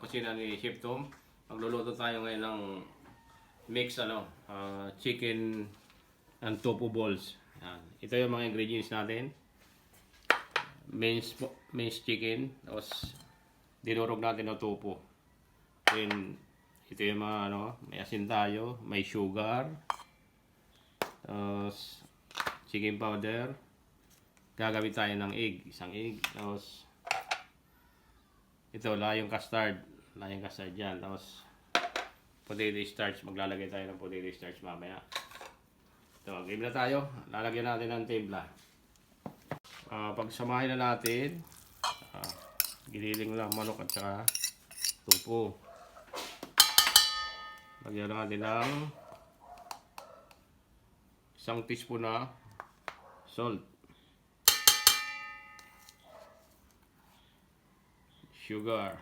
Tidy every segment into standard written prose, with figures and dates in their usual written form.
kusina ni Chef Tom. Magluluto tayo ngayon ng mix chicken and tofu balls. Yan. Ito yung mga ingredients natin. Minced chicken, tapos dinurog natin ng tofu. Then ito yung mga may asin tayo, may sugar, tapos chicken powder. Gagamit tayo ng isang egg, tapos ito layong custard yan, tapos potato starch, maglalagay tayo ng potato starch mamaya. Ito, game na tayo, lalagyan natin ng timpla. Pagsamahin na natin, giniling lang manok at saka tofu. Lagyan natin ng 1 teaspoon na salt, sugar,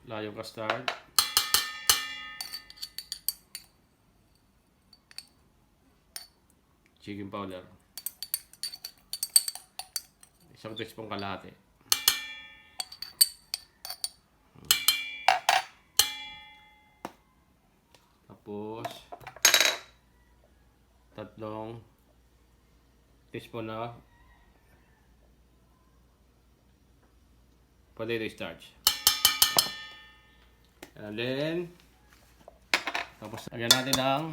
layong custard, chicken powder, 1 teaspoon kalahati. Tapos 3 teaspoon na potato starch. And then tapos lagyan natin ng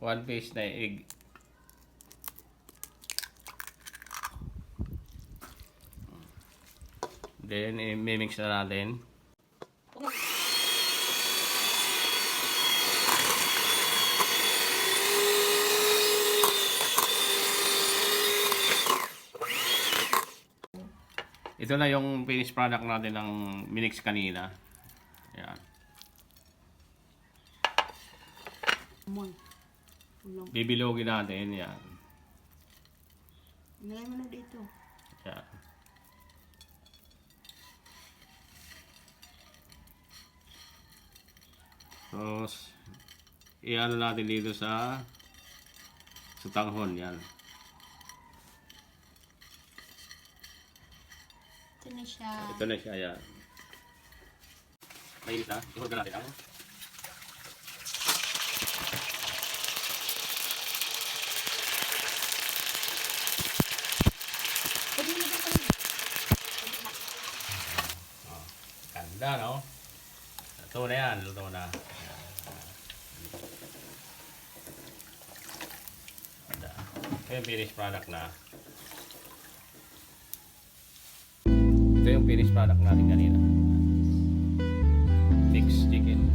1 piece na egg. Then i-mix na natin. Ito na yung finished product natin ng minix kanina. Ayan. Bibilogin natin. Yan. Nilagay mo na dito. Yan. Tapos, i-ano natin dito sa tanghon. Yan. Ito na siya. Ito na siya, yan. Mainit na. I-hold na natin. Ganda, no? Luto na yan. Luto na. Ganda. Ito yung finished product na. Ito yung finished product natin kanina. Mixed chicken.